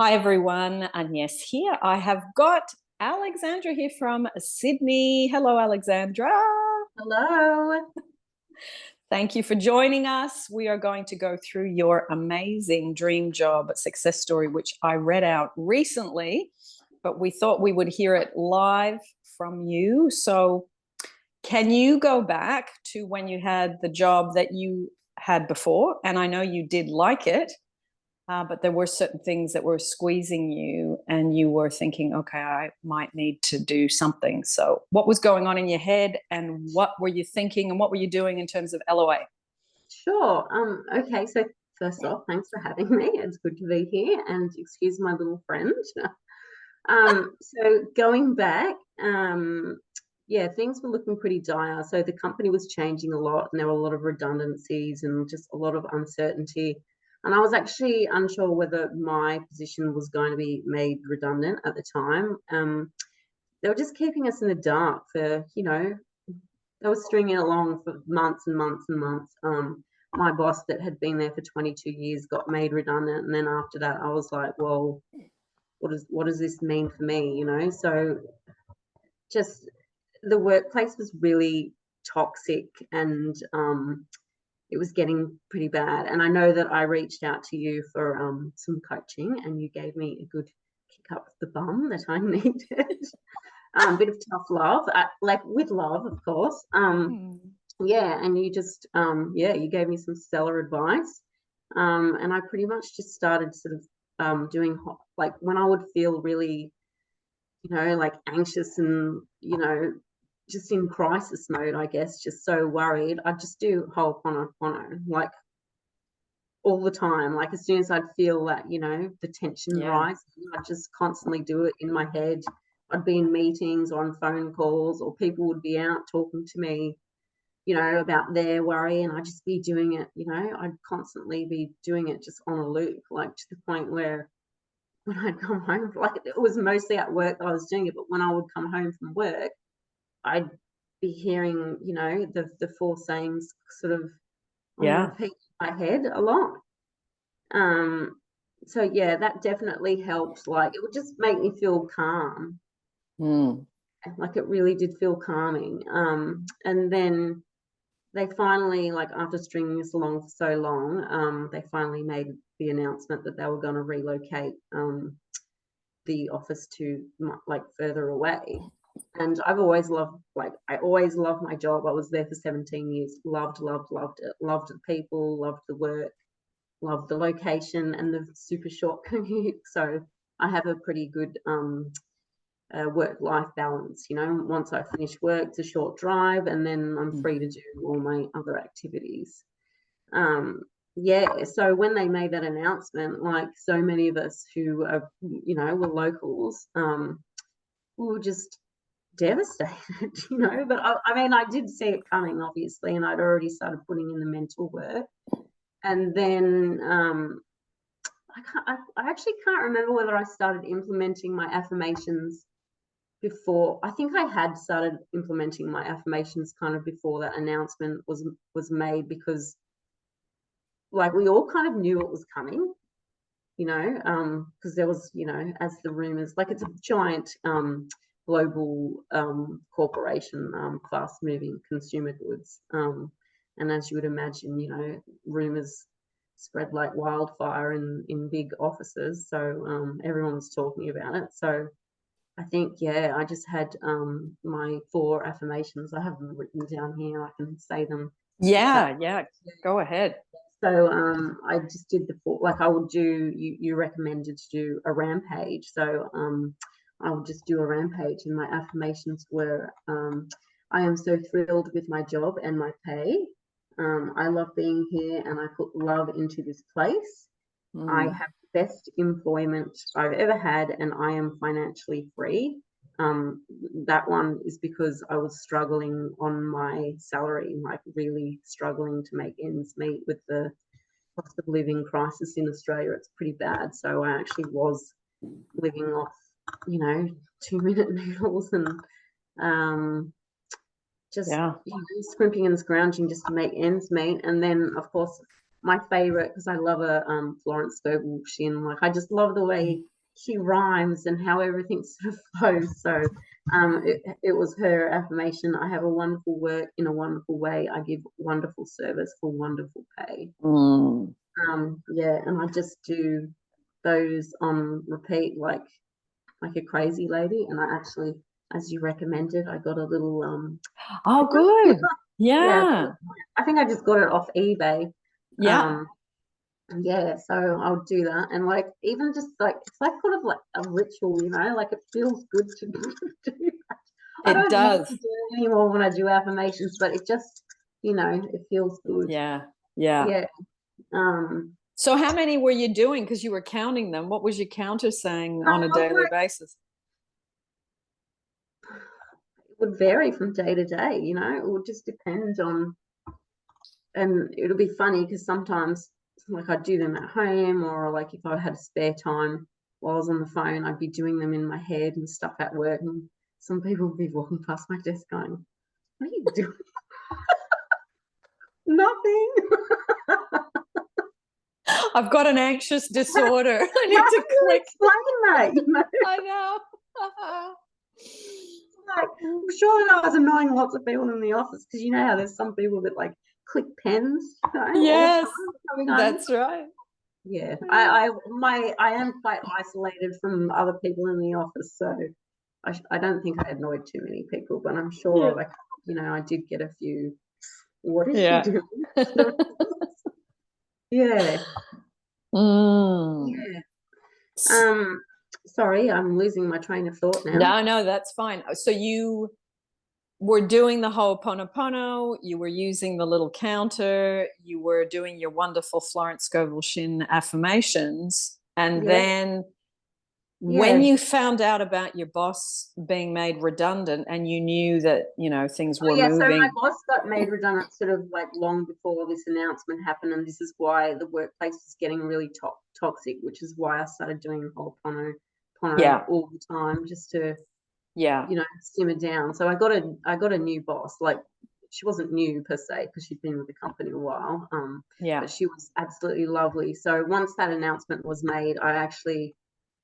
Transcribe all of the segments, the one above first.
Hi, everyone. Agnes here. I have got Alexandra here from Sydney. Hello, Alexandra. Hello. Thank you for joining us. We are going to go through your amazing dream job success story, which I read out recently, but we thought we would hear it live from you. So, can you go back to when you had the job that you had before? And I know you did like it, but there were certain things that were squeezing you and you were thinking, okay, I might need to do something. So what was going on in your head and what were you thinking and what were you doing in terms of LOA? Sure. Okay, so first off, thanks for having me. It's good to be here and excuse my little friend. So going back, yeah, things were looking pretty dire. So the company was changing a lot and there were a lot of redundancies and just a lot of uncertainty. And I was actually unsure whether my position was going to be made redundant at the time. They were just keeping us in the dark for, they were stringing it along for months and months and months. My boss that had been there for 22 years got made redundant. And then after that, I was like, well, what does this mean for me? So just the workplace was really toxic and it was getting pretty bad. And I know that I reached out to you for some coaching and you gave me a good kick up the bum that I needed. Bit of tough love, like with love, of course. Yeah, and you just, you gave me some stellar advice. And I pretty much just started sort of doing, like when I would feel really, like anxious and, just in crisis mode, I guess, just so worried, I'd just do Ho'oponopono, like all the time. Like as soon as I'd feel that, the tension rise, I'd just constantly do it in my head. I'd be in meetings or on phone calls, or people would be out talking to me, about their worry, and I'd just be doing it, I'd constantly be doing it just on a loop, like to the point where when I'd come home, like it was mostly at work that I was doing it, but when I would come home from work, I'd be hearing, the four sayings sort of on repeat in my head a lot. So yeah, that definitely helped. Like it would just make me feel calm. Like it really did feel calming. And then they finally, like after stringing this along for so long, they finally made the announcement that they were going to relocate the office to like further away. And I've always loved, like I always loved my job. I was there for 17 years. Loved it. Loved the people, loved the work, loved the location and the super short commute. So I have a pretty good work-life balance. Once I finish work, it's a short drive and then I'm free to do all my other activities. So when they made that announcement, like so many of us who are, were locals, we were just devastated, but I mean, I did see it coming, obviously, and I'd already started putting in the mental work. And then I actually can't remember whether I started implementing my affirmations before. I think I had started implementing my affirmations kind of before that announcement was made, because like we all kind of knew it was coming, because there was, as the rumors, like it's a giant global corporation, fast moving consumer goods, and as you would imagine, rumors spread like wildfire in big offices, so everyone was talking about it. So I think, I just had my 4 affirmations. I have them written down here. I can say them. Yeah. Go ahead. So I just did the 4, like I would do, you recommended to do a rampage. So I would just do a rampage, and my affirmations were, I am so thrilled with my job and my pay. I love being here and I put love into this place. I have the best employment I've ever had and I am financially free. That one is because I was struggling on my salary, like really struggling to make ends meet with the cost of living crisis in Australia. It's pretty bad. So I actually was living off, 2-minute noodles and just scrimping and scrounging just to make ends meet. And then, of course, my favorite, because I love a Florence Scovel Shin. Like, I just love the way she rhymes and how everything sort of flows. So it was her affirmation. I have a wonderful work in a wonderful way. I give wonderful service for wonderful pay. Yeah, and I just do those on repeat like a crazy lady. And I actually, as you recommended, I got a little Oh, good. yeah, Yeah. I think I just got it off eBay. Yeah. Yeah, so I'll do that. And like, even just like, it's like kind of like a ritual, you know, like it feels good to do that. I It don't need does. to do it anymore when I do affirmations, but it just, you know, it feels good. Yeah. Yeah. Yeah. So how many were you doing? Because you were counting them. What was your counter saying on a daily basis? It would vary from day to day, you know, it would just depend on, and it'll be funny because sometimes like I'd do them at home, or like if I had spare time while I was on the phone, I'd be doing them in my head and stuff at work, and some people would be walking past my desk going, what are you doing? Nothing. I've got an anxious disorder. I need to click. Explain that, you know. I know. Like, I'm sure that I was annoying lots of people in the office, because you know how there's some people that like click pens, you know, Yes, all the time. that's right. Yeah, I am quite isolated from other people in the office, so I don't think I annoyed too many people, but I'm sure, like, you know, I did get a few. What is she doing? Yeah. Yeah. Sorry, I'm losing my train of thought now. No, that's fine. So you were doing the Ho'oponopono, you were using the little counter, you were doing your wonderful Florence Scovel Shin affirmations, and then when you found out about your boss being made redundant and you knew that, you know, things were moving. So my boss got made redundant sort of like long before this announcement happened, and this is why the workplace is getting really toxic, which is why I started doing Ho'oponopono all the time, just to you know, simmer down. So I got a new boss. Like, she wasn't new per se because she'd been with the company a while, but she was absolutely lovely. So once that announcement was made, I actually,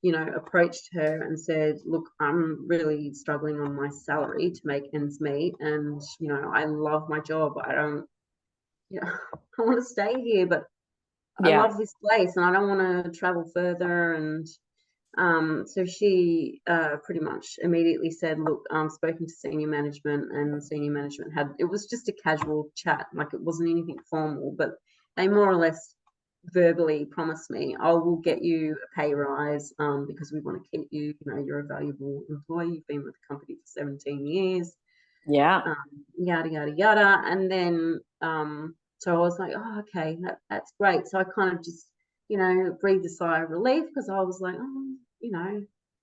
you know, approached her and said, look, I'm really struggling on my salary to make ends meet, and you know, I love my job. I don't, you know, I want to stay here, but I love this place and I don't want to travel further. And so she pretty much immediately said, look, I've spoken to senior management, and senior management it was just a casual chat, like it wasn't anything formal, but they more or less verbally promised me, I will get you a pay rise because we want to keep you, you know, you're a valuable employee, you've been with the company for 17 years. Yada, yada, yada. And then, so I was like, oh, okay, that's great. So I kind of just, you know, breathed a sigh of relief, because I was like, oh, you know,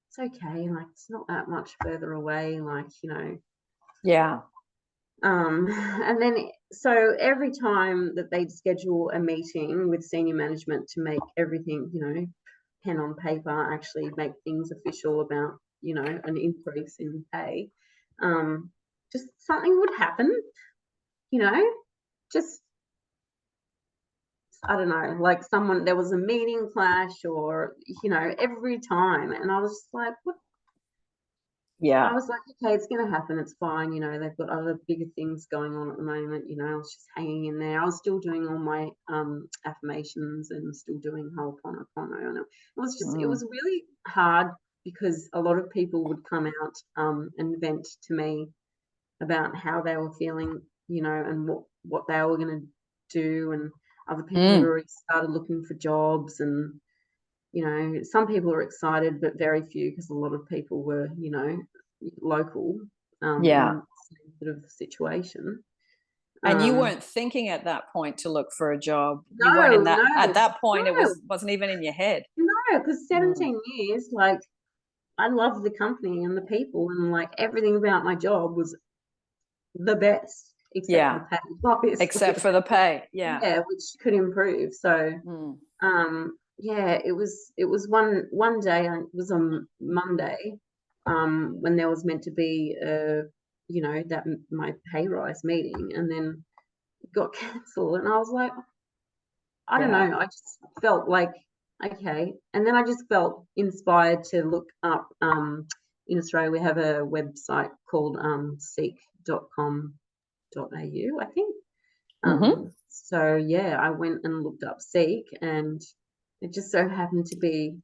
it's okay. Like, it's not that much further away. Like, you know. Yeah. And then, so every time that they'd schedule a meeting with senior management to make everything, you know, pen on paper, actually make things official about, you know, an increase in pay, just something would happen, you know, just, I don't know, like there was a meeting clash, or, you know, every time. And I was just like, what? Yeah. I was like, okay, it's going to happen. It's fine. You know, they've got other bigger things going on at the moment. You know, I was just hanging in there. I was still doing all my affirmations and still doing Ho'oponopono. And it was just, it was really hard, because a lot of people would come out and vent to me about how they were feeling, you know, and what they were going to do. And other people had already started looking for jobs. And, you know, some people are excited, but very few, because a lot of people were, you know, local in the same sort of situation. And you weren't thinking at that point to look for a job. No, you weren't in that no, at that point. no. It wasn't even in your head. No, because 17 years, like, I love the company and the people, and like everything about my job was the best, except for the pay, obviously. Except for the pay, yeah, which could improve. So yeah, it was one day, it was on Monday, when there was meant to be you know, that my pay rise meeting, and then it got cancelled, and I was like, I don't Yeah. know. I just felt like, okay. And then I just felt inspired to look up, in Australia, we have a website called seek.com.au, I think. Mm-hmm. So yeah, I went and looked up Seek, and it just so happened to be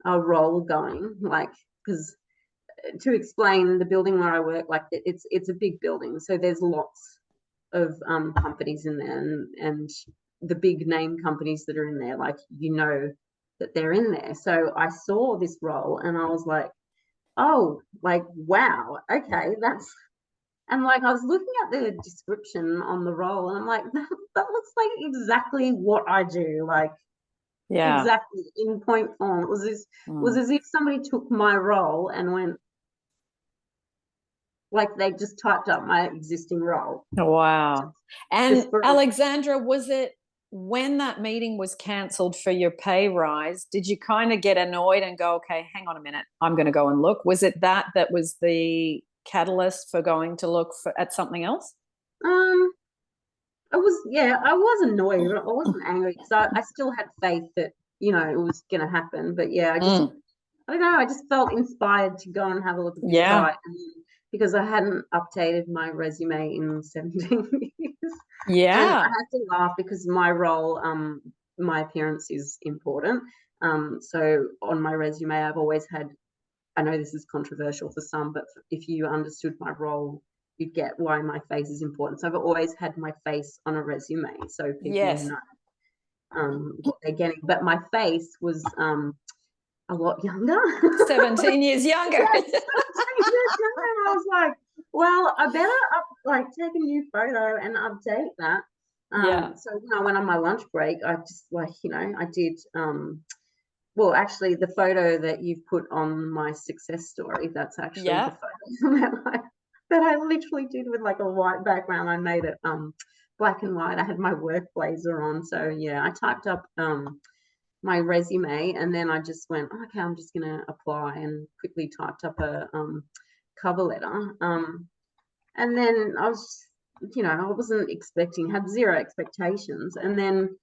a role going, like, because to explain the building where I work, like it's a big building, so there's lots of companies in there, and the big name companies that are in there, like, that they're in there. So I saw this role and I was like, oh, like, wow, okay, that's, and like I was looking at the description on the role and I'm like, that looks like exactly what I do, like Yeah. exactly in point form. It was Mm. as if somebody took my role and went, like, they just typed up my existing role. Wow. And Just for, Alexandra, was it when that meeting was cancelled for your pay rise, did you kind of get annoyed and go, okay, hang on a minute, I'm going to go and look? Was it that was the catalyst for going to look at something else? um, I was annoyed, but I wasn't angry because I still had faith that, it was going to happen. But yeah, Mm. I don't know, I just felt inspired to go and have a look at this Yeah. site, because I hadn't updated my resume in 17 years. And I Yeah. had to laugh because my role, my appearance is important. So on my resume, I've always had, I know this is controversial for some, but if you understood my role, you'd get why my face is important. So I've always had my face on a resume, so people Yes. know what they're getting. But my face was a lot younger. 17 years younger. Yes, 17 years younger. And I was like, well, I better take a new photo and update that. Yeah. So when I went on my lunch break, I just, I did, well, actually, the photo that you've put on my success story, that's actually the Yeah. photo that I literally did with like a white background. I made it black and white. I had my work blazer on. So yeah, I typed up my resume and then I just went, okay, I'm just gonna apply, and quickly typed up a cover letter. And then I was, I wasn't expecting, had zero expectations. And then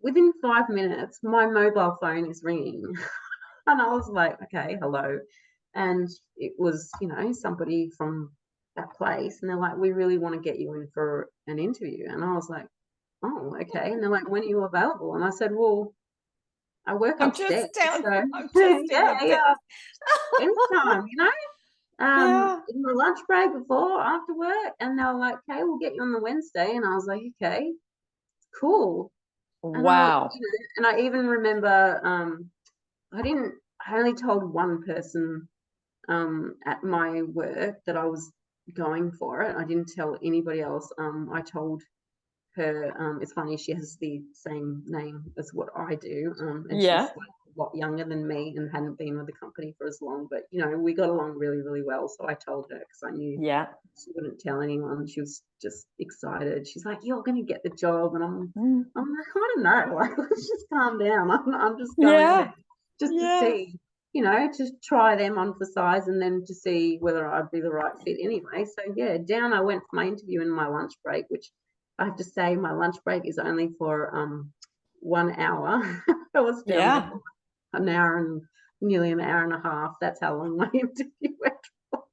within 5 minutes, my mobile phone is ringing. And I was like, okay, hello. And it was, somebody from that place. And they're like, we really want to get you in for an interview. And I was like, oh, okay. And they're like, when are you available? And I said, well, I work I'm upstairs. just down. So I'm just in the yeah, pit. anytime, Yeah. in my lunch break, before, after work. And they were like, okay, we'll get you on the Wednesday. And I was like, okay, cool. And Wow. and I even remember, I only told one person at my work that I was going for it. I didn't tell anybody else. I told her, it's funny, she has the same name as what I do, and she's Yeah. like a lot younger than me and hadn't been with the company for as long, but we got along really, really well. So I told her because I knew Yeah. she wouldn't tell anyone. She was just excited. She's like, you're going to get the job. And Mm. I'm like, I don't know, like, let's just calm down. I'm just going Yeah. there just to Yeah. see, to try them on for size and then to see whether I'd be the right fit anyway. So yeah, down I went for my interview in my lunch break, which I have to say my lunch break is only for 1 hour. I was down there Yeah. for an hour and nearly an hour and a half. That's how long my interview went for.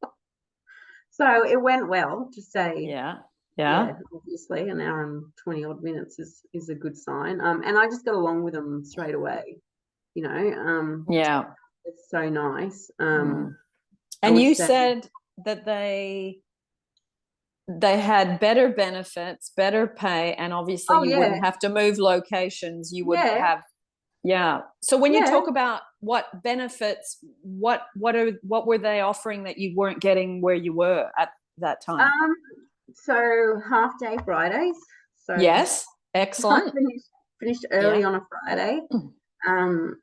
So it went well, to say. Yeah. Yeah, Yeah. obviously an hour and 20 odd minutes is a good sign. And I just got along with them straight away. Yeah. It's so nice. Mm. I And would you say, said that they had better benefits, better pay, and obviously oh you yeah, wouldn't have to move locations. You would yeah, have, yeah. So when you yeah. talk about what benefits, what were they offering that you weren't getting where you were at that time? So half day Fridays. So Yes, I excellent. finished early Yeah. on a Friday. Um,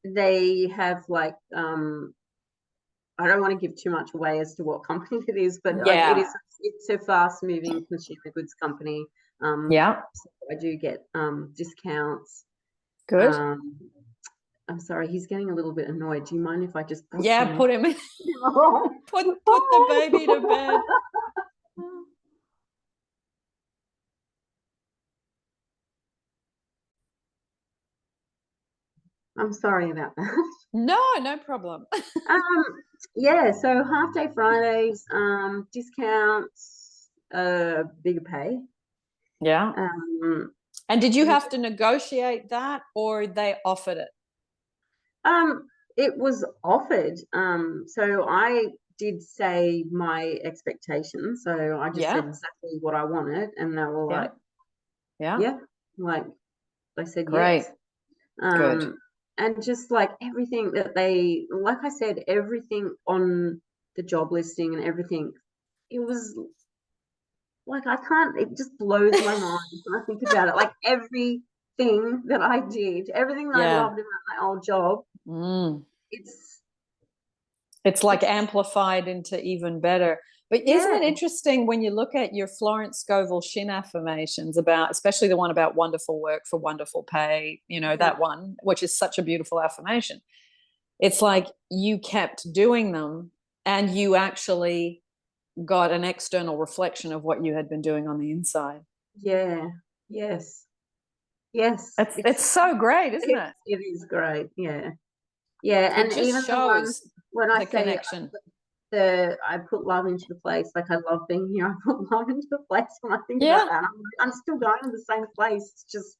they have like, I don't want to give too much away as to what company it is, but like Yeah. it's a fast moving consumer goods company. Yeah. So I do get discounts. Good. Um, I'm sorry, he's getting a little bit annoyed. Do you mind if I just put Yeah, him put him in, on? put the baby to bed. I'm sorry about that. No problem. Um, yeah, so half day Fridays, discounts, bigger pay. Yeah. Um, And did you yeah, have to negotiate that, or they offered it? um, it was offered. So I did say my expectations. So I just said Yeah. exactly what I wanted, and they were Yeah. like, Yeah. yeah, like they said Great. yes. Good. And just like everything that they, like I said, everything on the job listing and everything, it was like I can't. It just blows my mind when I think about it. Like everything that I did, everything that I Yeah. loved about my old job, Mm. it's It's like it's amplified into even better. But isn't yeah, it interesting when you look at your Florence Scovel Shin affirmations about, especially the one about wonderful work for wonderful pay, yeah, that one, which is such a beautiful affirmation. It's like you kept doing them and you actually got an external reflection of what you had been doing on the inside. yeah, yes, yes. It's so great, isn't it? It is great. Yeah, yeah, It and just even the ones shows when I the say connection. I put love into the place. Like I love being here. I put love into the place when I think about Yeah. that. I'm still going to the same place. It's just,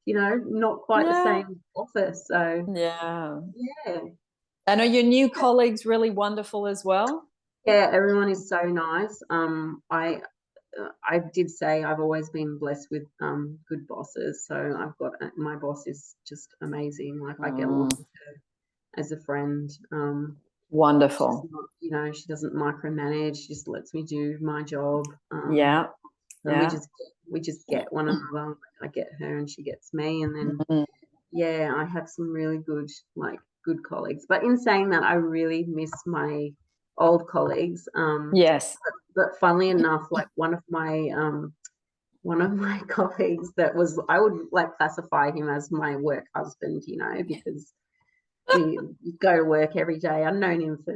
not quite the Yeah. same office. So Yeah. yeah, And are your new colleagues really wonderful as well? yeah, everyone is so nice. I did say I've always been blessed with good bosses. So I've got my boss is just amazing. Like I get along Mm, with her as a friend. She's wonderful. not, she doesn't micromanage. She just lets me do my job. Yeah. And we Yeah. just get one another. I get her and she gets me, and then Mm, yeah, I have some really good colleagues. But in saying that, I really miss my old colleagues. yes. But funnily enough, like one of my colleagues that was, I would like classify him as my work husband, because we go to work every day. I've known him for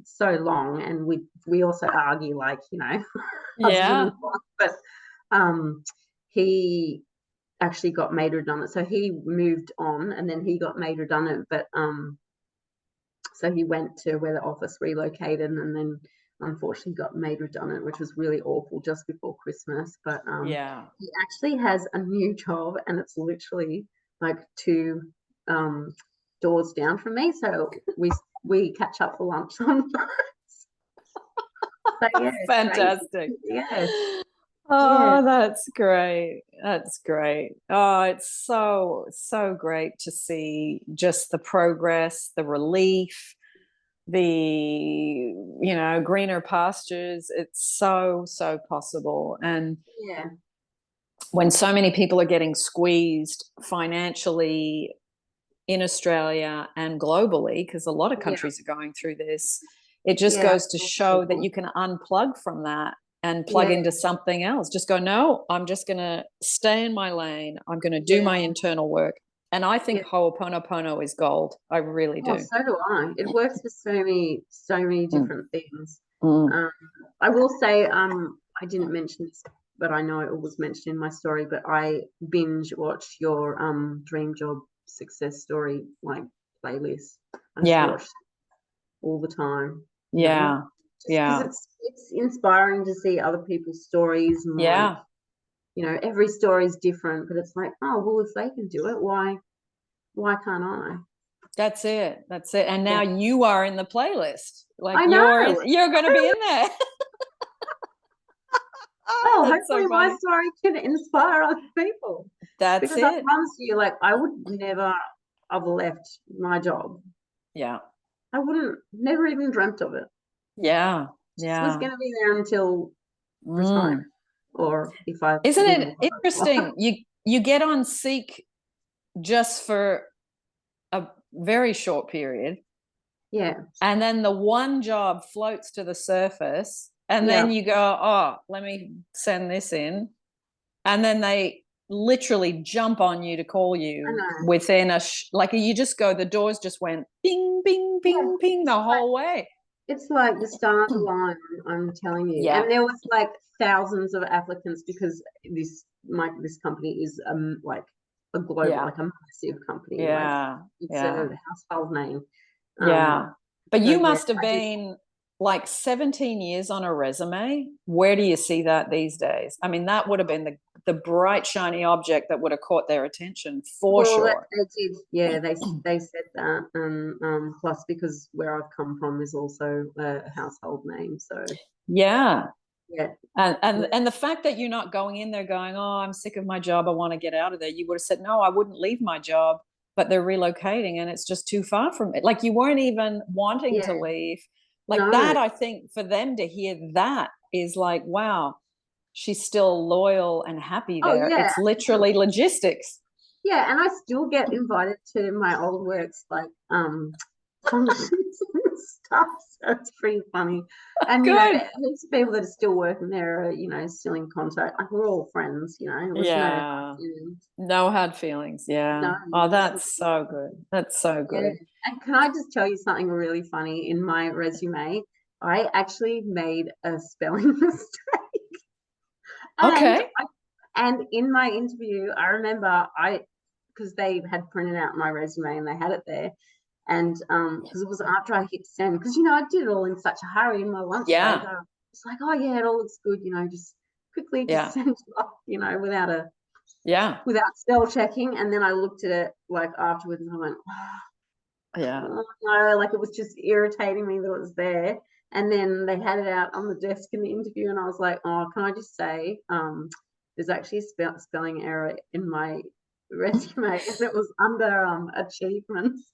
so long, and we also argue like husband and Yeah. wife. But he actually got made redundant, so he moved on, and then he got made redundant. But so he went to where the office relocated, and then unfortunately got made redundant, which was really awful just before Christmas. But Yeah. he actually has a new job, and it's literally like two um, doors down from me. So we catch up for lunch sometimes. So yeah, it's crazy. Fantastic. Yeah, yeah, Oh, that's great. That's great. Oh, it's so great to see just the progress, the relief, the, greener pastures. It's so possible. And yeah, when so many people are getting squeezed financially in Australia and globally, because a lot of yeah, countries are going through this, it just yeah. goes to show that you can unplug from that and plug Yeah, into something else. Just go, no, I'm just going to stay in my lane. I'm going to do my yeah, internal work. And I yeah. think Ho'oponopono is gold. I really Oh, do. so do I. It works for so many Mm, different things. mm. Um, I will say, I didn't mention this, but I know it was mentioned in my story. But I binge watched your dream job success story like playlist. I just Yeah, watched all the time. yeah, Just because yeah, it's inspiring to see other people's stories, and like yeah. every story is different. But it's like, oh well, if they can do it, why can't I? That's it. That's it. And Yeah. now you are in the playlist. Like I you're know. you're going to be in there. Oh, Well, that's so hopefully my funny. story can inspire other people. That's Because I it. promise you, like, I would never have left my job. Yeah. I wouldn't, never even dreamt of it. Yeah. Just was Yeah. going to be there until retirement, Mm. or if I Isn't didn't it retire. interesting? You get on Seek just for a very short period, Yeah, and then the one job floats to the surface, and yeah, then you go, "Oh, let me send this in." And then they literally jump on you to call I you know. within like you just go, the doors just went bing bing Yeah, bing bing the whole way. it's like the stars align, I'm telling you. Yeah. And there was like thousands of applicants because this company is like a global, Yeah. like a massive company. Like Yeah. it's Yeah. a household name. Yeah. But So you yeah, must have been like 17 years on a resume. Where do you see that these days? I mean, that would have been the bright, shiny object that would have caught their attention for well, sure. they did. Yeah, they said that, and plus because where I've come from is also a household name. So Yeah. yeah, And the fact that you're not going in there going, oh, I'm sick of my job, I want to get out of there. You would have said, no, I wouldn't leave my job, but they're relocating and it's just too far from it. Like you weren't even wanting yeah, to leave. Like no, that, I think for them to hear that is like, wow, she's still loyal and happy oh there. yeah, It's literally logistics. yeah, and I still get invited to my old works, like functions and stuff. So it's pretty funny. And Good. these people that are still working there are, still in contact. Like we're all friends. It was no hard Yeah. feelings. No hard feelings. Yeah. No, Oh, this was that's so good. That's so yeah. good. And can I just tell you something really funny? In my resume, I actually made a spelling mistake, and Okay. and in my interview, I remember because they had printed out my resume and they had it there. And because it was after I hit send, because I did it all in such a hurry in my lunch break. Yeah. I was like, oh yeah, it all looks good, just quickly just Yeah. send it off, Yeah. without spell checking. And then I looked at it like afterwards and I went, Yeah. oh no, like it was just irritating me that it was there. And then they had it out on the desk in the interview, and I was like, oh, can I just say, there's actually a spelling error in my resume, and it was under achievements.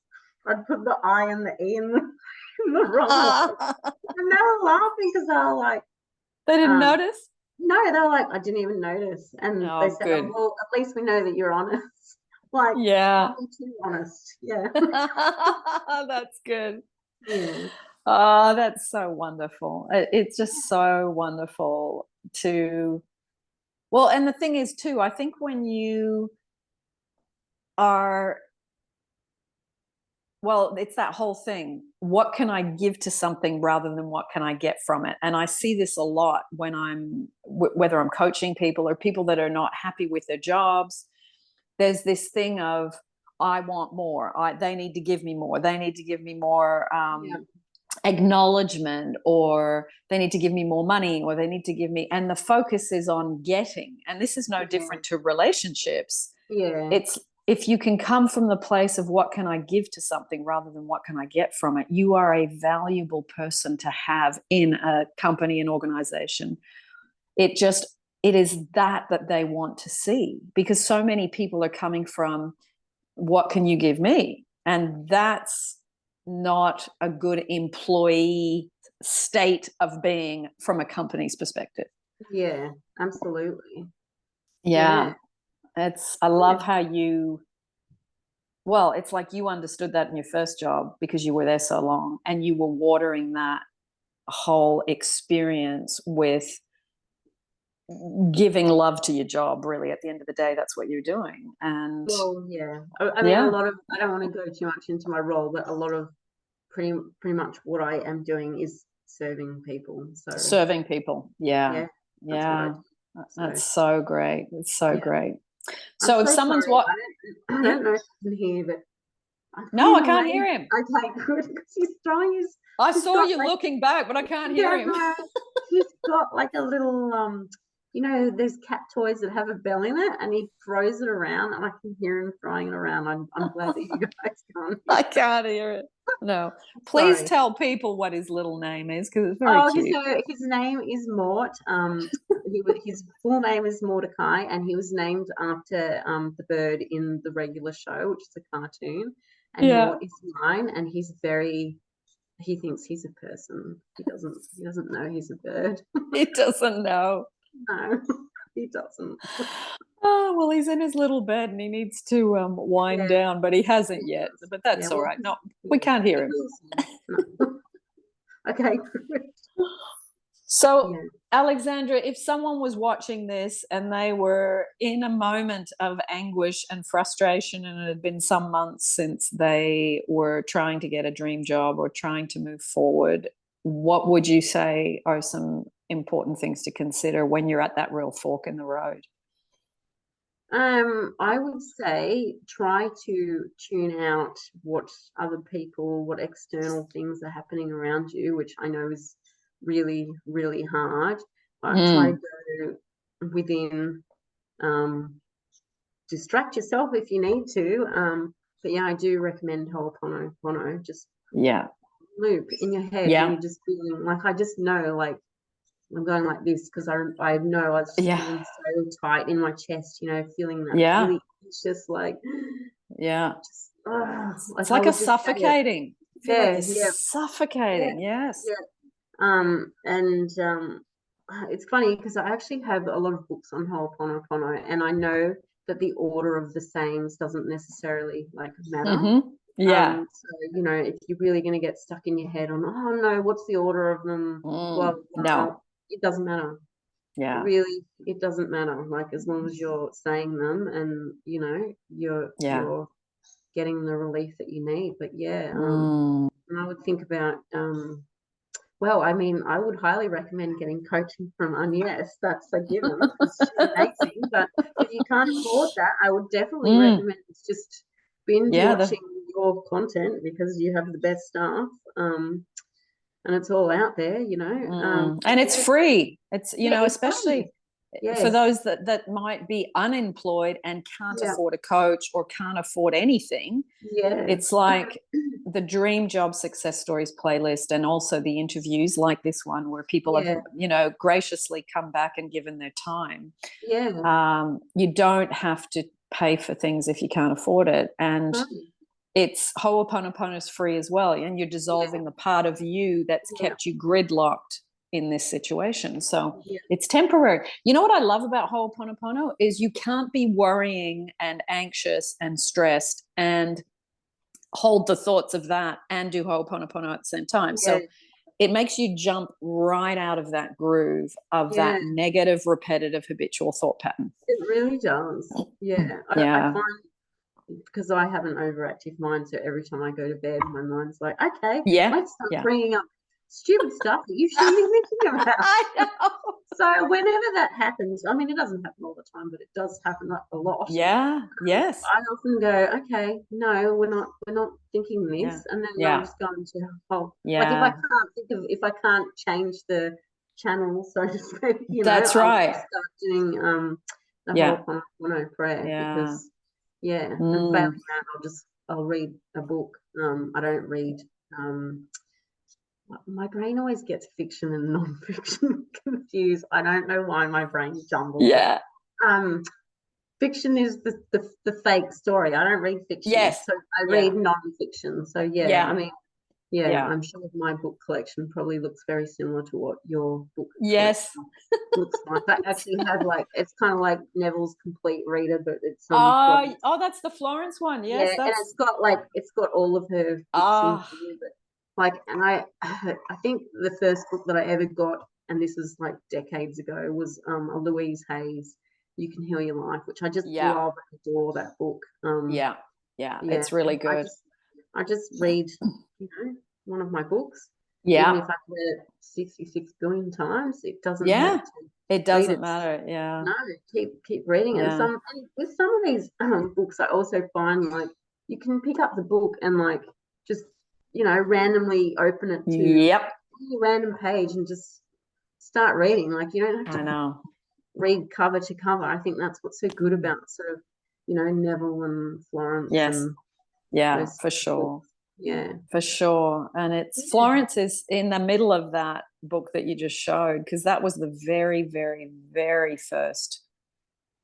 I'd put the I and the E in the wrong one. And they were laughing because they were like, They didn't notice? no, they were like, I didn't even notice. And they Oh, said, oh, good. well, at least we know that you're honest. Like, Yeah. don't be too honest. Yeah. That's good. Yeah. Oh, that's so wonderful. It's just so wonderful to, well, and the thing is too, I think when you are, well, it's that whole thing. What can I give to something rather than what can I get from it? And I see this a lot when whether I'm coaching people or people that are not happy with their jobs. There's this thing of, I want more. They need to give me more. They need to give me more acknowledgement, or they need to give me more money, or they need to give me. And the focus is on getting. And this is no different to relationships. Yeah. It's if you can come from the place of what can I give to something rather than what can I get from it, you are a valuable person to have in a company, an organization. It is that they want to see, because so many people are coming from, what can you give me? And that's not a good employee state of being from a company's perspective. Yeah, absolutely. Yeah. Yeah. I love how it's like you understood that in your first job because you were there so long, and you were watering that whole experience with giving love to your job. Really, at the end of the day, that's what you're doing. And Well, yeah. I mean, yeah, I don't want to go too much into my role, but a lot of pretty much what I am doing is serving people. So serving people. Yeah. yeah, that's what I Yeah. do. That's So so great. It's so yeah. great. I'm So if so someone's sorry. what I yeah. don't know if you can hear, but I put No, him I can't away. hear him. Okay, good. Because I he's saw got you like, looking back, but I can't hear yeah, him. no, he's got like a little there's cat toys that have a bell in it, and he throws it around, and I can hear him throwing it around. I'm glad that you guys can't hear I it. can't hear it. No. Please Sorry. tell people what his little name is, because it's very Oh, cute. his name is Mort. His full name is Mordecai, and he was named after the bird in the regular show, which is a cartoon. And Yeah. Mort is mine, and he thinks he's a person. He doesn't know he's a bird. He doesn't know. No, he doesn't. Oh, well, he's in his little bed and he needs to wind Yeah, down, but he hasn't he yet. does. But Yeah, that's all well, right. No, we yeah, can't hear him. no. Okay, good. So, Yeah. Alexandra, if someone was watching this and they were in a moment of anguish and frustration, and it had been some months since they were trying to get a dream job or trying to move forward, what would you say are some important things to consider when you're at that real fork in the road? I would say try to tune out what other people, what external things are happening around you, which I know is really, really hard. But try to go within, distract yourself if you need to. But yeah, I do recommend Ho'oponopono. Just loop in your head when you're just feeling like, I just know, like, I'm going like this because I know I was just feeling so tight in my chest, feeling that really anxious, like just, it's I like a would just say it. suffocating. I feel like you're suffocating. Yes. It's funny because I actually have a lot of books on Ho'oponopono, and I know that the order of the sayings doesn't necessarily like matter. So if you're really going to get stuck in your head on, oh no, what's the order of them, blah, blah, blah, it doesn't matter. Really, it doesn't matter. Like, as long as you're saying them and you're getting the relief that you need. But and I would think about well, I mean, I would highly recommend getting coaching from Agnes. That's a given because she's amazing. But if you can't afford that, I would definitely recommend just binge watching your content because you have the best staff. And it's all out there, and it's free. It's, it's especially for those that might be unemployed and can't afford a coach or can't afford anything. It's like the Dream Job Success Stories playlist, and also the interviews like this one where people have, graciously come back and given their time. You don't have to pay for things if you can't afford it. And it's Ho'oponopono is free as well, and you're dissolving the part of you that's kept you gridlocked in this situation. So it's temporary. You know what I love about Ho'oponopono is you can't be worrying and anxious and stressed and hold the thoughts of that and do Ho'oponopono at the same time. So it makes you jump right out of that groove of that negative, repetitive, habitual thought pattern. It really does. I find, because I have an overactive mind, so every time I go to bed, my mind's like, okay, let's start bringing up stupid stuff that you shouldn't be thinking about. I know. So whenever that happens, I mean, it doesn't happen all the time, but it does happen a lot. Yes. I often go, okay, no, we're not thinking this, and then I'll just go into like, if I can't change the channel, so to speak, that's I'll right. start doing the Ho'oponopono prayer because. And failing that, I'll read a book. I don't read. My brain always gets fiction and non-fiction confused. I don't know why my brain jumbles. Fiction is the fake story. I don't read fiction. So I read non-fiction. So I mean, I'm sure my book collection probably looks very similar to what your book looks like. I actually have, like, it's kind of like Neville's Complete Reader, but it's that's the Florence one. Yes, and it's got all of her books in it. Like, and I think the first book that I ever got, and this was like decades ago, was a Louise Hay's You Can Heal Your Life, which I just love and adore that book. It's really good. I just read, one of my books. Even if I've read it 66 billion times, it doesn't matter. It doesn't matter. No, keep reading it. And with some of these books, I also find, like, you can pick up the book and, like, just randomly open it to any random page and just start reading. Like, you don't have to read cover to cover. I think that's what's so good about sort of Neville and Florence. And for sure. Books. For sure. And it's Florence is in the middle of that book that you just showed, because that was the very, very, very first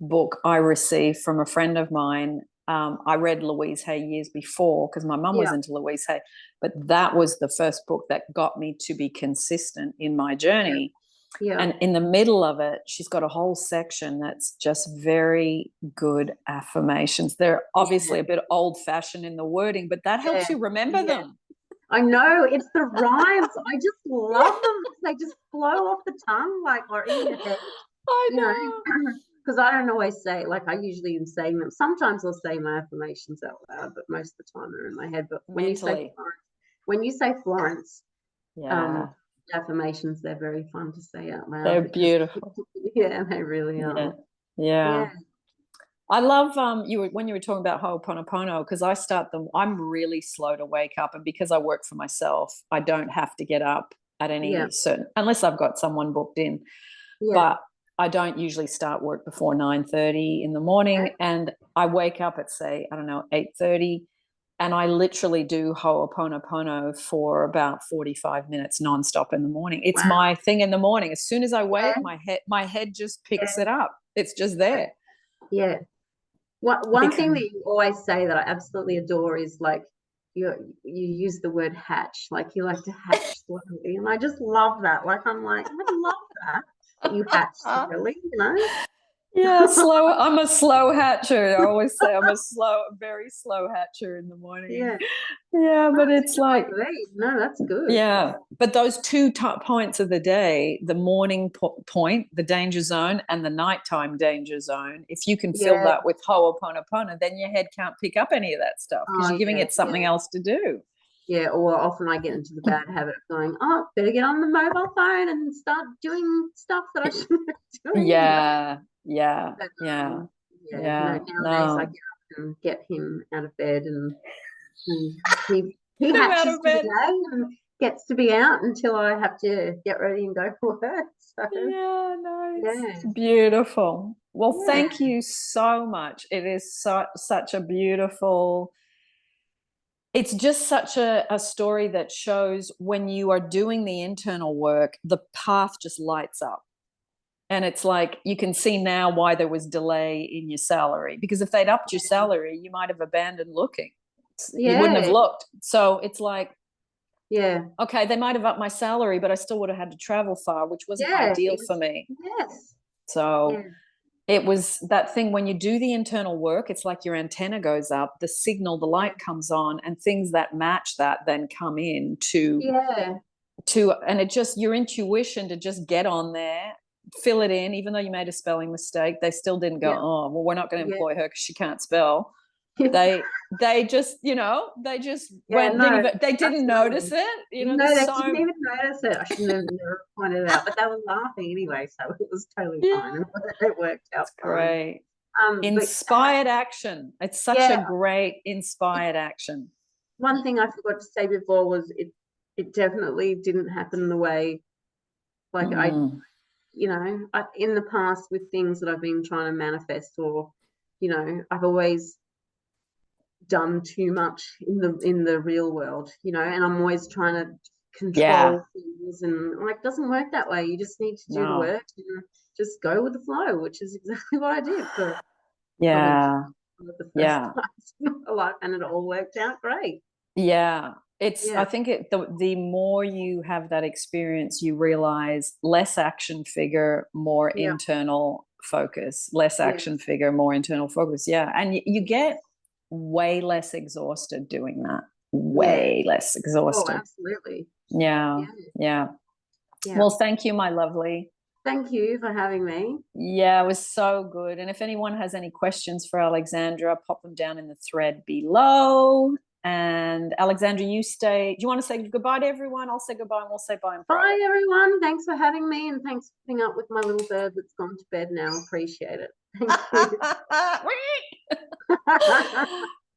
book I received from a friend of mine. I read Louise Hay years before because my mum was into Louise Hay, but that was the first book that got me to be consistent in my journey. And in the middle of it, she's got a whole section that's just very good affirmations. They're obviously a bit old-fashioned in the wording, but that helps you remember them. I know, it's the rhymes. I just love them. They just flow off the tongue, like, or in your head. I know. Because I don't always say, like, I usually am saying them. Sometimes I'll say my affirmations out loud, but most of the time they're in my head. But when you say Florence, affirmations, they're very fun to say out loud. They're beautiful. They really are. I love when you were talking about Ho'oponopono, because I'm really slow to wake up, and because I work for myself, I don't have to get up at Yeah, any certain, unless I've got someone booked in. yeah. But I don't usually start work before 9:30 in the morning, and I wake up at, say, I don't know, 8:30, and I literally do Ho'oponopono for about 45 minutes nonstop in the morning. It's Wow. my thing in the morning. As soon as I wake, Yeah, my head just picks yeah, it up. It's just there. yeah. One thing Because that you always say that I absolutely adore is like you use the word hatch, like you like to hatch slowly, and I just love that. Like I'm like, I love that you hatch slowly, you know? yeah, slow. I'm a slow hatcher. I always say I'm a very slow hatcher in the morning. Yeah. Yeah, No, but it's a it's good way like, to be. No, that's good. yeah, but those two points of the day, the morning point, the danger zone, and the nighttime danger zone, if you can fill Yeah. that with Ho'oponopono, then your head can't pick up any of that stuff because Oh you're giving yeah, it something yeah. else to do. Yeah, or often I get into the bad habit of going, oh, better get on the mobile phone and start doing stuff that I shouldn't be doing, you know. Yeah, yeah, But yeah, yeah, no, yeah. nowadays I No, get up and get him out of bed and he get him out hatches of for the bed. day and gets to be out until I have to get ready and go for work. So Yeah, no, yeah, it's beautiful. Well, yeah, thank you so much. It is such a beautiful, it's just such a story that shows when you are doing the internal work, the path just lights up. And it's like you can see now why there was delay in your salary, because if they'd upped your salary, you might have abandoned looking. You wouldn't have yeah, looked. So it's like, yeah, okay, they might have upped my salary, but I still would have had to travel far, which wasn't yeah. ideal for me. Yes, So yeah, it was that thing when you do the internal work, it's like your antenna goes up, the signal, the yeah, light comes on, and things that match that then come in yeah, and it just your intuition to just get on there, fill it in, even though you made a spelling mistake, they still didn't go, yeah, oh, well, we're not going to yeah. employ her because she can't spell. They just, they just Yeah, went, didn't no, even, they didn't notice absolutely. it. No, There's they didn't so, even notice it. I shouldn't have never pointed it out, but they were laughing anyway, so it was totally yeah, fine, and it worked out it's fine. great. But Inspired action. It's such a yeah, great inspired action. one thing I forgot to say before was it definitely didn't happen the way like Mm. in the past with things that I've been trying to manifest or I've always done too much in the real world, and I'm always trying to Yeah, control things and like it doesn't work that way. You just need to do the no, work and just go with the flow, which is exactly what I did for probably yeah, one of the first yeah. times in my life, and it all worked out great. Yeah, I Yeah, think the more you have that experience, you realize less action figure, more yeah, internal focus, less yeah, action figure, more internal focus. Yeah. And you get way less exhausted doing that, yeah. way less Oh, exhausted. absolutely. Yeah. Yeah, Yeah. yeah. Well, thank you, my lovely. Thank you for having me. Yeah, it was so good. And if anyone has any questions for Alexandra, pop them down in the thread below. And Alexandra, you stay. Do you want to say goodbye to everyone? I'll say goodbye and we'll say bye in private. Bye, everyone. Thanks for having me, and thanks for putting up with my little bird that's gone to bed now. Appreciate it. Thank you.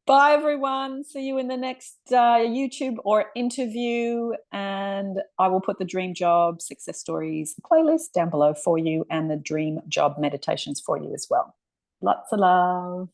Bye, everyone. See you in the next YouTube or interview. And I will put the Dream Job Success Stories playlist down below for you and the Dream Job meditations for you as well. Lots of love.